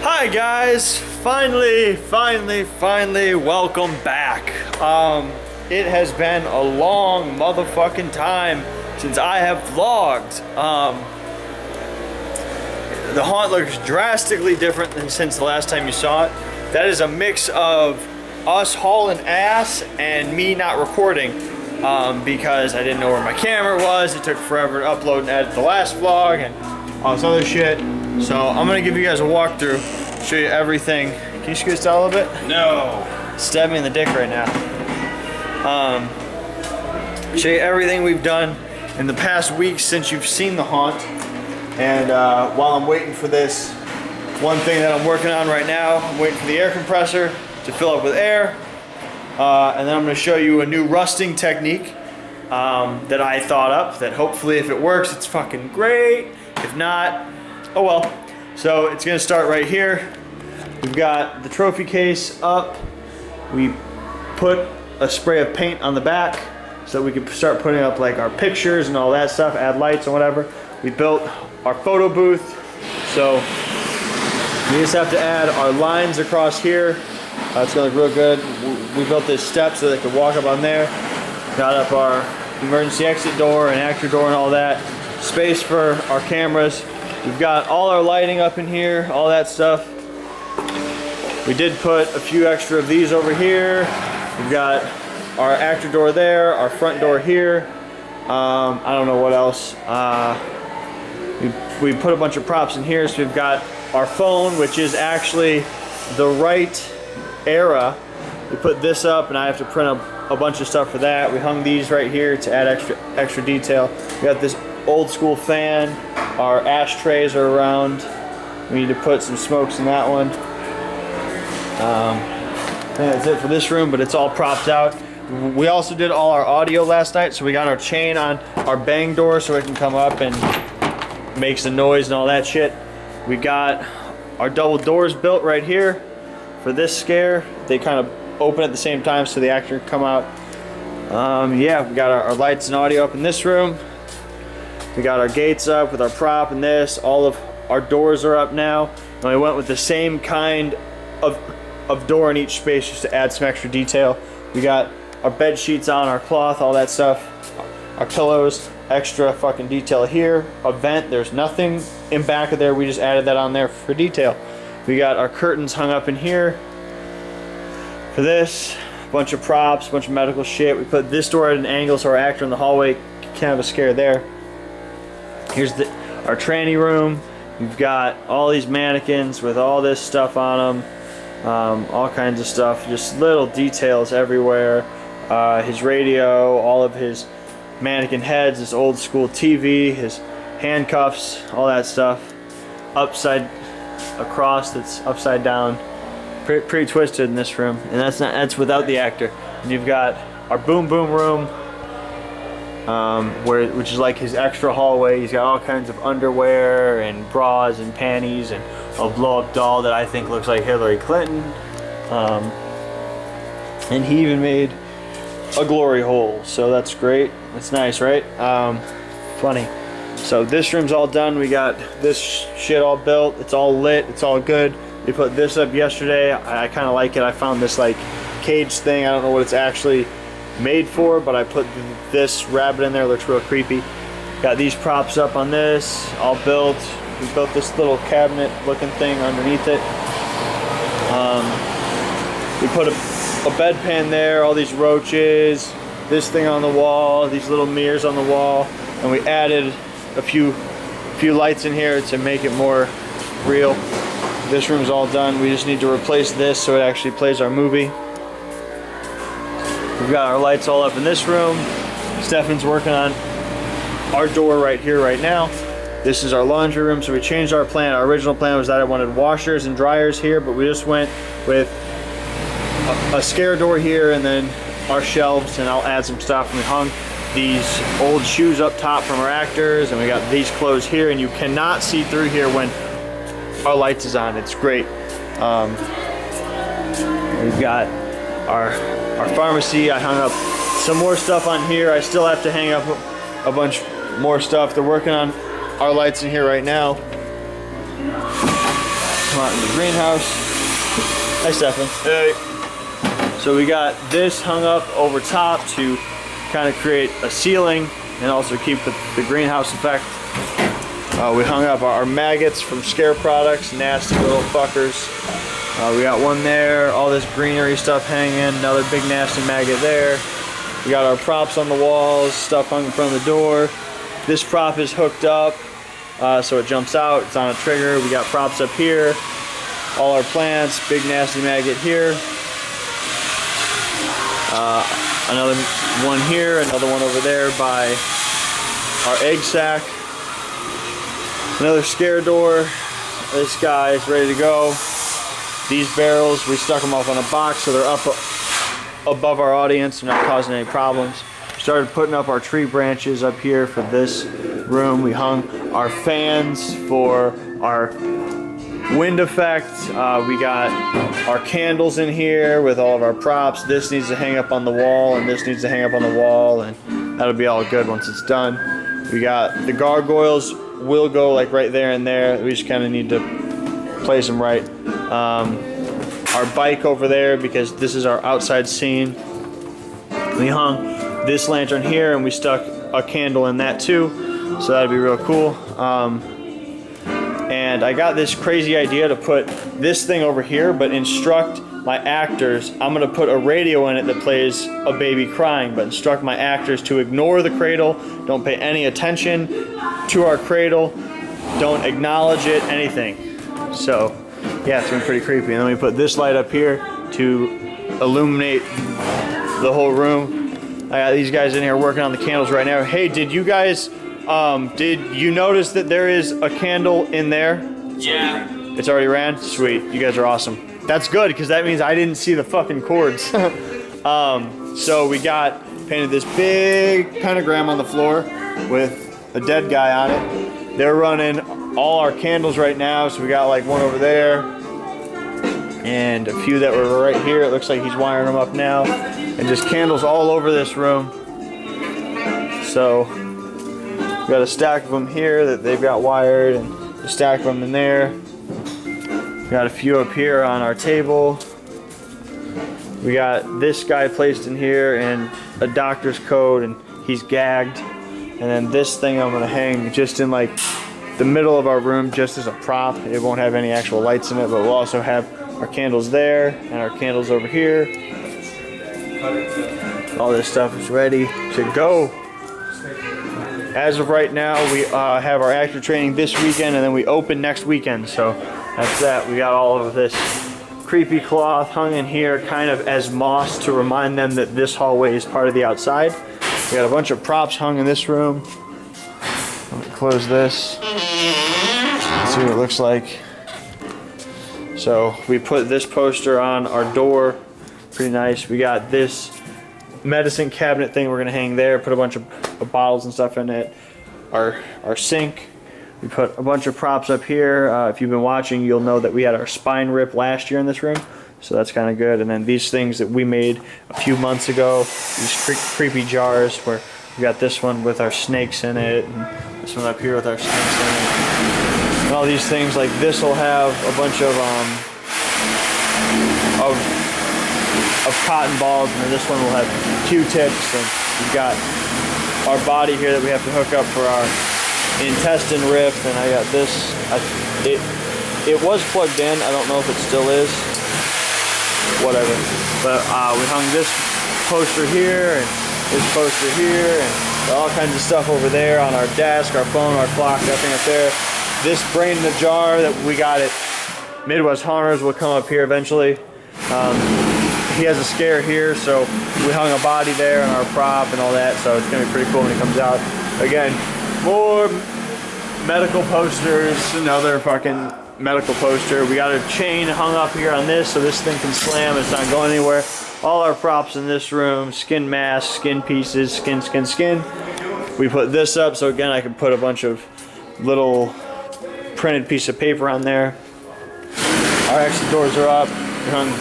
Hi guys, finally, welcome back. It has been a long motherfucking time since I have vlogged. The haunt looks drastically different than since the last time you saw it. That is a mix of us hauling ass and me not recording because I didn't know where my camera was. It took forever to upload and edit the last vlog and all this other shit. So I'm gonna give you guys a walkthrough, show you everything. Can you scoot down a little bit? No. Stab me in the dick right now. Show you everything we've done in the past week since you've seen the haunt. And while I'm waiting for this, one thing that I'm working on right now, I'm waiting for the air compressor to fill up with air. And then I'm gonna show you a new rusting technique that I thought up, that hopefully if it works, it's fucking great. If not, oh well. So it's gonna start right here. We've got the trophy case up. We put a spray of paint on the back so we can start putting up like our pictures and all that stuff, add lights and whatever. We built our photo booth. So we just have to add our lines across here. It's gonna look real good. We built this step so they could walk up on there. Got up our emergency exit door and actor door and all that. Space for our cameras. We've got all our lighting up in here, all that stuff. We did put a few extra of these over here. We've got our actor door there, our front door here. I don't know what else. We put a bunch of props in here. So we've got our phone, which is actually the right era. We put this up and I have to print a bunch of stuff for that. We hung these right here to add extra detail. We got this old school fan. Our ashtrays are around. We need to put some smokes in that one. I think that's it for this room, but it's all propped out. We also did all our audio last night, so we got our chain on our bang door so it can come up and makes the noise and all that shit. We got our double doors built right here for this scare. They kind of open at the same time so the actor can come out. Yeah, we got our lights and audio up in this room. We got our gates up with our prop and this. All of our doors are up now. And we went with the same kind of door in each space just to add some extra detail. We got our bed sheets on, our cloth, all that stuff. Our pillows, extra fucking detail here. A vent, there's nothing in back of there. We just added that on there for detail. We got our curtains hung up in here for this. A bunch of props, a bunch of medical shit. We put this door at an angle so our actor in the hallway can't have a scare there. Here's our tranny room. We've got all these mannequins with all this stuff on them. All kinds of stuff, just little details everywhere. His radio, all of his mannequin heads, his old school TV, his handcuffs, all that stuff. Across that's upside down. Pretty twisted in this room, and that's without the actor. And you've got our boom boom room. Which is like his extra hallway. He's got all kinds of underwear and bras and panties and a blow-up doll that I think looks like Hillary Clinton. And he even made a glory hole, so that's great. That's nice, right? Funny. So this room's all done. We got this shit all built. It's all lit. It's all good. We put this up yesterday. I kind of like it. I found this like cage thing. I don't know what it's actually made for, but I put this rabbit in there. It looks real creepy. Got these props up on this, all built. We built this little cabinet looking thing underneath it. We put a bedpan there, all these roaches, this thing on the wall, these little mirrors on the wall, and we added a few lights in here to make it more real. This room's all done. We just need to replace this so it actually plays our movie. We've got our lights all up in this room. Stefan's working on our door right here right now. This is our laundry room, so we changed our plan. Our original plan was that I wanted washers and dryers here, but we just went with a scare door here and then our shelves, and I'll add some stuff. And we hung these old shoes up top from our actors, and we got these clothes here, and you cannot see through here when our lights is on. It's great. We've got our pharmacy. I hung up some more stuff on here. I still have to hang up a bunch more stuff. They're working on our lights in here right now. Come out in the greenhouse. Hi, Stefan. Hey. So we got this hung up over top to kind of create a ceiling and also keep the greenhouse effect. We hung up our maggots from Scare Products, nasty little fuckers. We got one there, all this greenery stuff hanging, another big nasty maggot there. We got our props on the walls, stuff hung in front of the door. This prop is hooked up, so it jumps out, it's on a trigger. We got props up here, all our plants, big nasty maggot here. Another one here, another one over there by our egg sack. Another scare door. This guy is ready to go. These barrels, we stuck them up on a box so they're up above our audience. They're not causing any problems. We started putting up our tree branches up here for this room. We hung our fans for our wind effect. We got our candles in here with all of our props. This needs to hang up on the wall, and this needs to hang up on the wall, and that'll be all good once it's done. We got the gargoyles will go like right there and there. We just kind of need to place them right. Our bike over there, because this is our outside scene. We hung this lantern here and we stuck a candle in that too, so that'd be real cool. And I got this crazy idea to put this thing over here, but instruct my actors. I'm gonna put a radio in it that plays a baby crying, but instruct my actors to ignore the cradle, don't pay any attention to our cradle, don't acknowledge it, anything. So yeah, it's been pretty creepy. And then we put this light up here to illuminate the whole room. I got these guys in here working on the candles right now. Hey, did you guys, did you notice that there is a candle in there? Yeah. It's already ran? Sweet, you guys are awesome. That's good, because that means I didn't see the fucking cords. So we painted this big pentagram on the floor with a dead guy on it. They're running all our candles right now, so we got like one over there and a few that were right here. It looks like he's wiring them up now, and just candles all over this room. So we got a stack of them here that they've got wired, and a stack of them in there. We got a few up here on our table. We got this guy placed in here and a doctor's coat, and he's gagged. And then this thing I'm gonna hang just in like the middle of our room, just as a prop. It won't have any actual lights in it, but we'll also have our candles there and our candles over here. All this stuff is ready to go. As of right now, we have our actor training this weekend, and then we open next weekend. So that's that. We got all of this creepy cloth hung in here kind of as moss to remind them that this hallway is part of the outside. We got a bunch of props hung in this room. Let me close this. Let's see what it looks like. So we put this poster on our door. Pretty nice. We got this medicine cabinet thing we're gonna hang there. Put a bunch of bottles and stuff in it. Our sink. We put a bunch of props up here. If you've been watching, you'll know that we had our spine rip last year in this room. So that's kind of good. And then these things that we made a few months ago, these creepy jars where we got this one with our snakes in it, and This one up here with our skin center. And all these things, like this will have a bunch of cotton balls, and then this one will have Q-tips, and we've got our body here that we have to hook up for our intestine rift, and I got this. It was plugged in. I don't know if it still is. Whatever. But we hung this poster here and this poster here, and all kinds of stuff over there on our desk, our phone, our clock, that thing up there. This brain in a jar that we got at Midwest Haunters will come up here eventually. He has a scare here, so we hung a body there and our prop and all that, so it's gonna be pretty cool when he comes out. Again, more medical posters, another fucking medical poster. We got a chain hung up here on this so this thing can slam, it's not going anywhere. All our props in this room, skin masks, skin pieces, skin. We put this up so again I can put a bunch of little printed piece of paper on there. Our exit doors are up. We hung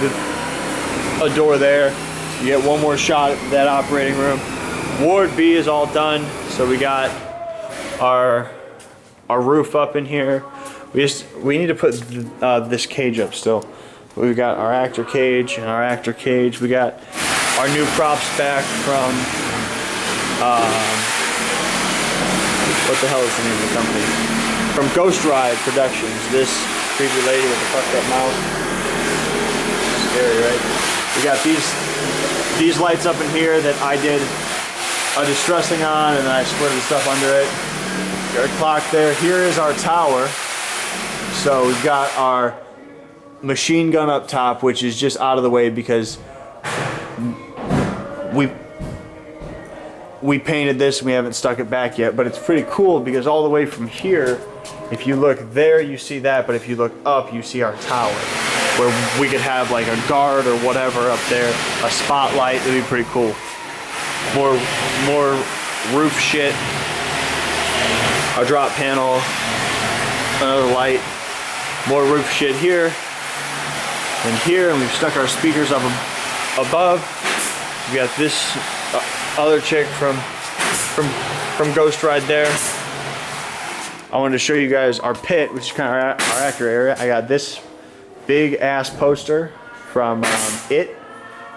a door there. You get one more shot at that operating room. Ward B is all done, so we got our roof up in here. We need to put this cage up still. We've got our actor cage and our actor cage. We got our new props back from what the hell is the name of the company? From Ghost Ride Productions. This creepy lady with the fucked up mouth. Scary, right? We got these lights up in here that I did a distressing on, and then I split the stuff under it. Got a clock there. Here is our tower. So we've got our machine gun up top, which is just out of the way because we painted this and we haven't stuck it back yet, but it's pretty cool because all the way from here, if you look there, you see that, but if you look up, you see our tower, where we could have like a guard or whatever up there, a spotlight. It'd be pretty cool. More roof shit. Our drop panel, another light, more roof shit here and here, and we've stuck our speakers up above. We got this other chick from Ghost Ride there. I wanted to show you guys our pit, which is kind of our actor area. I got this big ass poster from from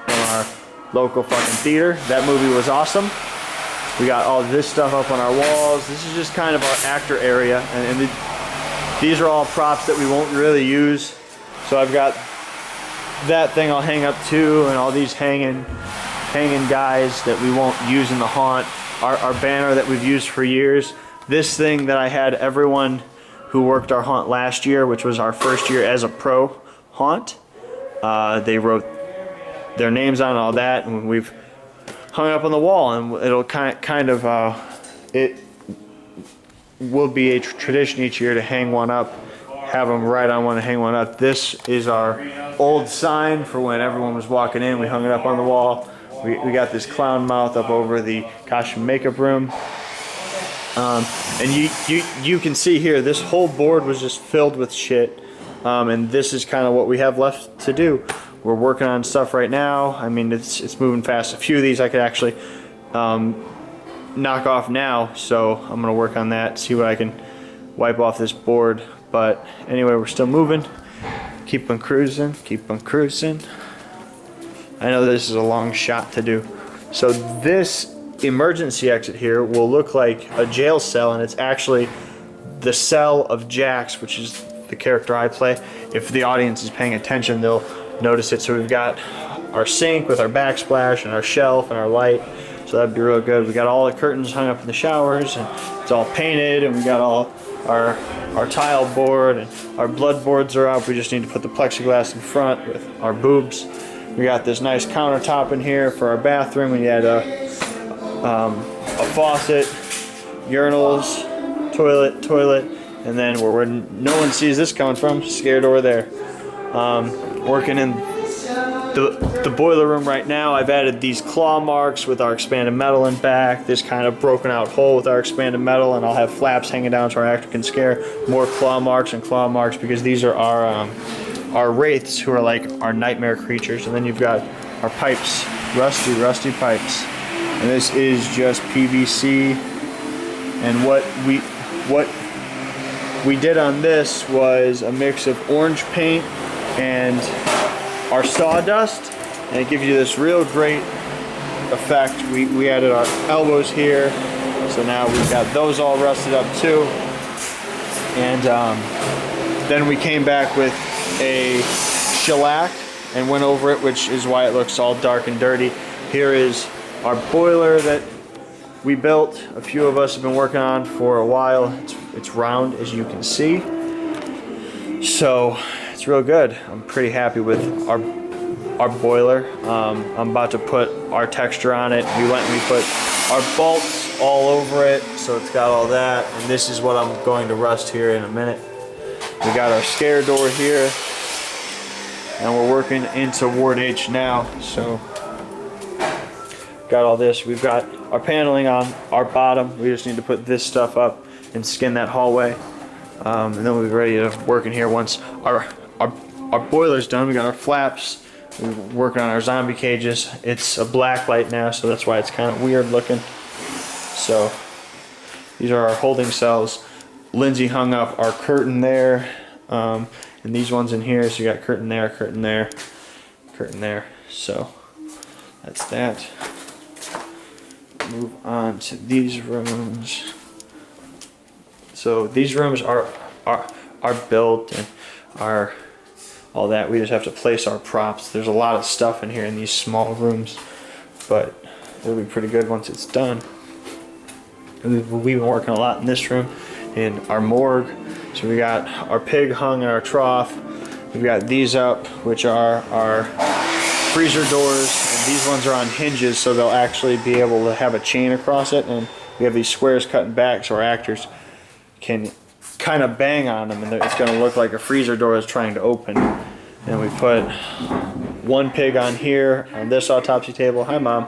our local fucking theater. That movie was awesome. We got all this stuff up on our walls. This is just kind of our actor area, and these are all props that we won't really use. So I've got that thing I'll hang up too, and all these hanging guys that we won't use in the haunt. Our banner that we've used for years. This thing that I had everyone who worked our haunt last year, which was our first year as a pro haunt. They wrote their names on all that, and we've hung it up on the wall, and it'll kind of it will be a tradition each year to hang one up, have them right on one and hang one up. This is our old sign for when everyone was walking in. We hung it up on the wall. We got this clown mouth up over the costume makeup room. And you can see here, this whole board was just filled with shit. And this is kind of what we have left to do. We're working on stuff right now. I mean, it's moving fast. A few of these I could actually knock off now, so I'm gonna work on that, see what I can wipe off this board. But anyway, we're still moving. Keep on cruising, keep on cruising. I know this is a long shot to do. So this emergency exit here will look like a jail cell, and it's actually the cell of Jax, which is the character I play. If the audience is paying attention, they'll notice it. So we've got our sink with our backsplash and our shelf and our light, so that'd be real good. We got all the curtains hung up in the showers, and it's all painted, and we got all our tile board, and our blood boards are up. We just need to put the plexiglass in front with our boobs. We got this nice countertop in here for our bathroom. We had a faucet, urinals, toilet, and then where no one sees this coming from, scare door there. Working in the boiler room right now. I've added these claw marks with our expanded metal in back, this kind of broken out hole with our expanded metal, and I'll have flaps hanging down so our actor can scare. More claw marks because these are our wraiths, who are like our nightmare creatures. And then you've got our pipes, rusty pipes. And this is just PVC. And what what we did on this was a mix of orange paint and our sawdust, and it gives you this real great effect. We added our elbows here, so now we've got those all rusted up too. And then we came back with a shellac and went over it, which is why it looks all dark and dirty. Here is our boiler that we built. A few of us have been working on for a while. It's round, as you can see, so it's real good. I'm pretty happy with our boiler. I'm about to put our texture on it. We went and we put our bolts all over it, so it's got all that. And this is what I'm going to rust here in a minute. We got our scare door here, and we're working into Ward H now. So got all this. We've got our paneling on our bottom. We just need to put this stuff up and skin that hallway, and then we'll be ready to work in here once our boiler's done. We got our flaps. We're working on our zombie cages. It's a black light now, so that's why it's kind of weird looking. So these are our holding cells. Lindsay hung up our curtain there, and these ones in here. So you got curtain there, curtain there, curtain there. So that's that. Move on to these rooms. So these rooms are built and are all that. We just have to place our props. There's a lot of stuff in here in these small rooms, but it'll be pretty good once it's done. We've been working a lot in this room, in our morgue. So we got our pig hung in our trough. We've got these up, which are our freezer doors, and these ones are on hinges, so they'll actually be able to have a chain across it, and we have these squares cutting back so our actors can kind of bang on them, and it's going to look like a freezer door is trying to open. And we put one pig on here on this autopsy table. Hi, Mom.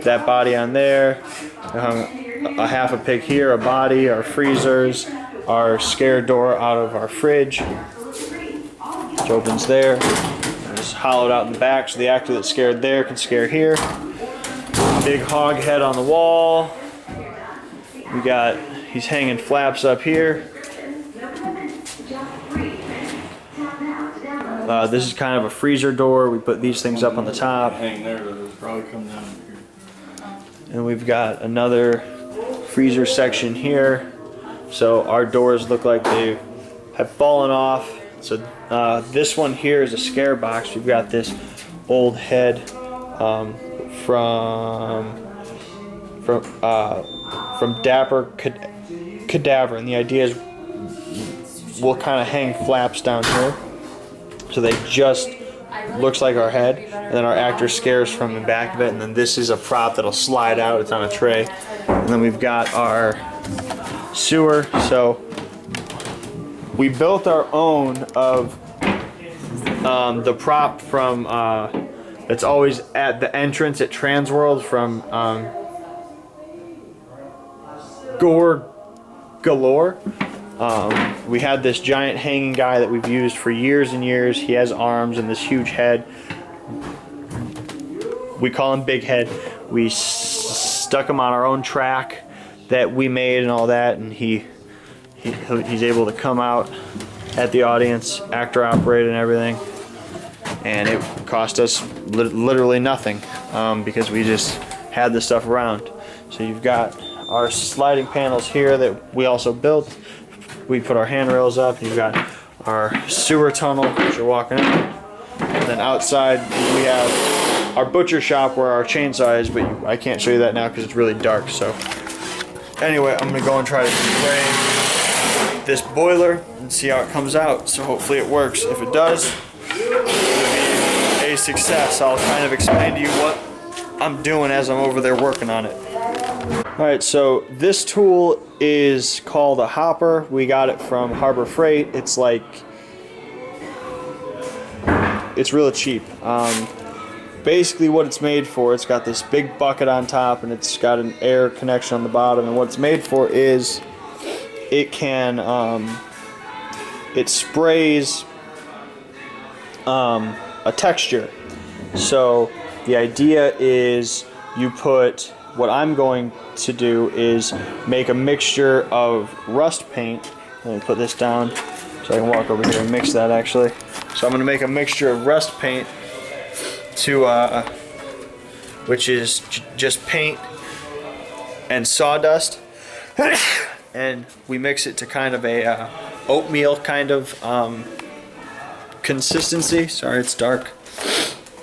That body on there. I hung a half a pig here, a body, our freezers, our scare door out of our fridge, which opens there. It's hollowed out in the back, so the actor that's scared there can scare here. Big hog head on the wall. We got, he's hanging flaps up here. This is kind of a freezer door. We put these things up on the top. Hang there, but it'll probably come down here. And we've got another freezer section here. So our doors look like they have fallen off. So this one here is a scare box. We've got this old head from Dapper Cadaver, and the idea is we'll kind of hang flaps down here, so they just looks like our head, and then our actor scares from the back of it, and then this is a prop that'll slide out. It's on a tray, and then we've got our sewer. So we built our own of the prop from that's always at the entrance at Transworld from Gore Galore. We had this giant hanging guy that we've used for years and years. He has arms and this huge head. We call him Big Head. We stuck him on our own track that we made and all that, and he's able to come out at the audience, actor operated and everything, and it cost us literally nothing because we just had this stuff around. So you've got our sliding panels here that we also built. We put our handrails up, and you've got our sewer tunnel that you're walking in. And then outside we have our butcher shop where our chainsaw is, but I can't show you that now because it's really dark. So anyway, I'm gonna go and try to spray this boiler and see how it comes out. So hopefully it works. If it does, it'll be a success. I'll kind of explain to you what I'm doing as I'm over there working on it. Alright, so this tool is called a hopper. We got it from Harbor Freight. It's like, it's really cheap. Basically what it's made for, it's got this big bucket on top and it's got an air connection on the bottom, and what it's made for is it can, it sprays a texture. So the idea is you put what I'm going to do is make a mixture of rust paint. Let me put this down so I can walk over here and mix that actually. So I'm going to make a mixture of rust paint which is just paint and sawdust, and we mix it to kind of a oatmeal kind of consistency. Sorry, it's dark.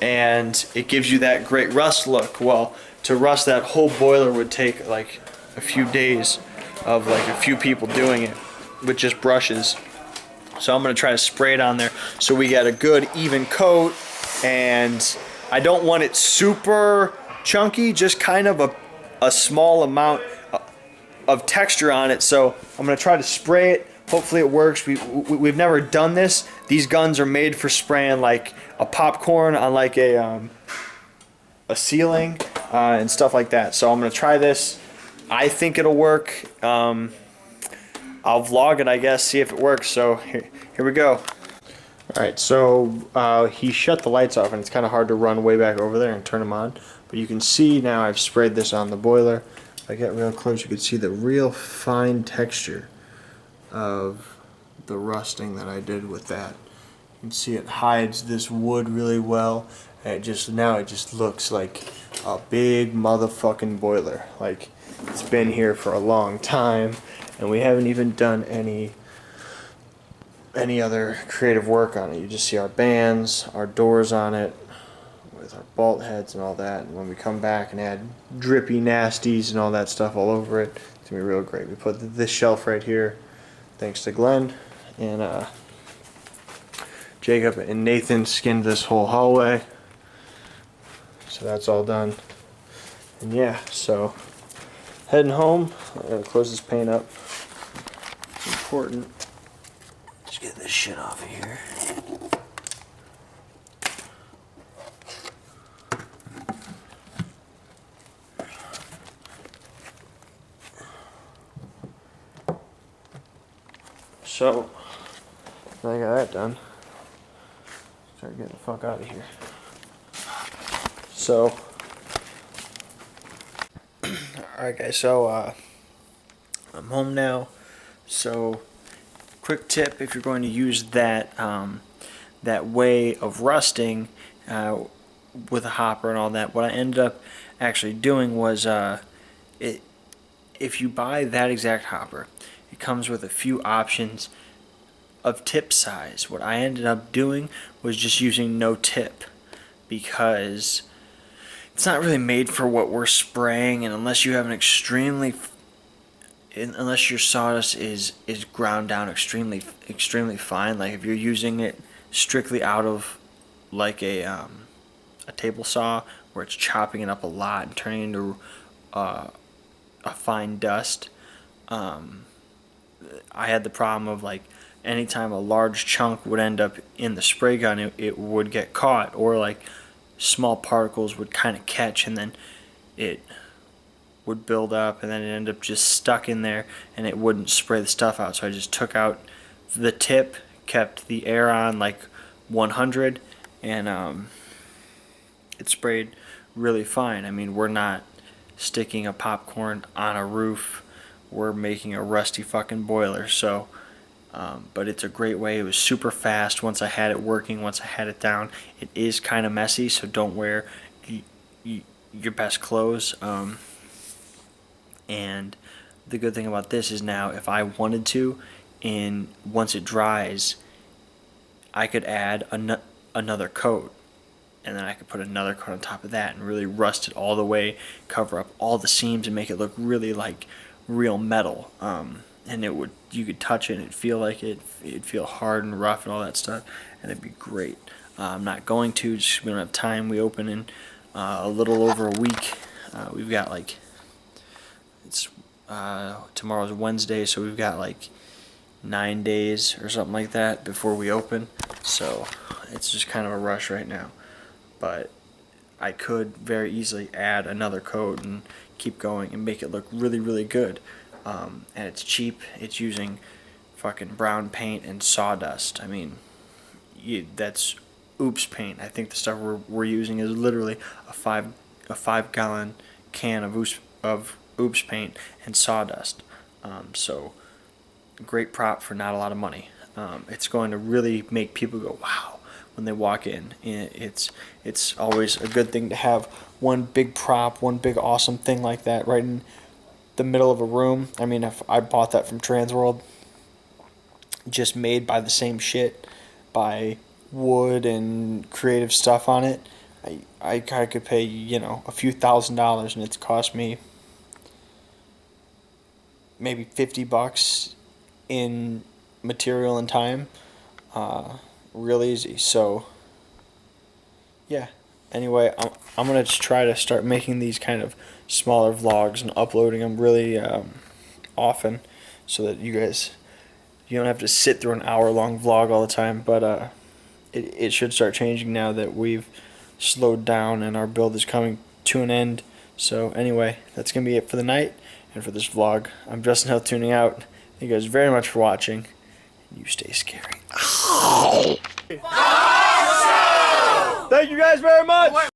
And it gives you that great rust look. Well, to rust that whole boiler would take like a few days of like a few people doing it with just brushes. So I'm gonna try to spray it on there so we get a good even coat, and I don't want it super chunky, just kind of a small amount of texture on it. So I'm gonna try to spray it. Hopefully it works. We've never done this. These guns are made for spraying like a popcorn on like a ceiling and stuff like that. So I'm gonna try this. I think it'll work. I'll vlog it, I guess, see if it works. So here we go. All right, so he shut the lights off, and it's kind of hard to run way back over there and turn them on. But you can see now I've sprayed this on the boiler. If I get real close, you can see the real fine texture of the rusting that I did with that. You can see it hides this wood really well, and it just looks like a big motherfucking boiler. Like it's been here for a long time, and we haven't even done any other creative work on it. You just see our bands, our doors on it, with our bolt heads and all that. And when we come back and add drippy nasties and all that stuff all over it, it's gonna be real great. We put this shelf right here, thanks to Glenn and Jacob and Nathan skinned this whole hallway. So that's all done. And yeah, so heading home. I'm gonna close this paint up. It's important. Just get this shit off of here. So, now I got that done. Start getting the fuck out of here. So, alright guys, so I'm home now. So, quick tip, if you're going to use that that way of rusting with a hopper and all that, what I ended up actually doing was if you buy that exact hopper, it comes with a few options of tip size. What I ended up doing was just using no tip, because it's not really made for what we're spraying, and unless you have unless your sawdust is ground down extremely fine, like if you're using it strictly out of like a table saw where it's chopping it up a lot and turning it into a fine dust, I had the problem of like anytime a large chunk would end up in the spray gun, it would get caught, or like small particles would kind of catch, and then it would build up, and then it ended up just stuck in there, and it wouldn't spray the stuff out. So I just took out the tip, kept the air on like 100, and it sprayed really fine. I mean, we're not sticking a popcorn on a roof. We're making a rusty fucking boiler. So but it's a great way. It was super fast once I had it working, once I had it down. It is kind of messy, so don't wear your best clothes. And the good thing about this is now if I wanted to, and once it dries, I could add another coat, and then I could put another coat on top of that and really rust it all the way, cover up all the seams and make it look really like real metal. And you could touch it and it'd feel like it'd feel hard and rough and all that stuff, and it'd be great. I'm not going to, just we don't have time. We open in a little over a week. We've got like, tomorrow's Wednesday, so we've got like 9 days or something like that before we open. So it's just kind of a rush right now. But I could very easily add another coat and keep going and make it look really, really good. And it's cheap. It's using fucking brown paint and sawdust. I mean, that's oops paint. I think the stuff we're using is literally a 5 gallon can of of oops paint and sawdust. So great prop for not a lot of money. It's going to really make people go wow when they walk in. It's always a good thing to have one big prop, one big awesome thing like that right in the middle of a room. I mean, if I bought that from Transworld, just made by the same shit, by wood and creative stuff on it, I could pay, you know, a few $1,000s, and it's cost me maybe $50 in material and time. Real easy. So yeah, anyway, I'm gonna just try to start making these kind of smaller vlogs and uploading them really often, so that you don't have to sit through an hour-long vlog all the time. But it should start changing now that we've slowed down and our build is coming to an end. So anyway, that's gonna be it for the night and for this vlog. I'm Justin Hill tuning out. Thank you guys very much for watching. You stay scary. Thank you guys very much.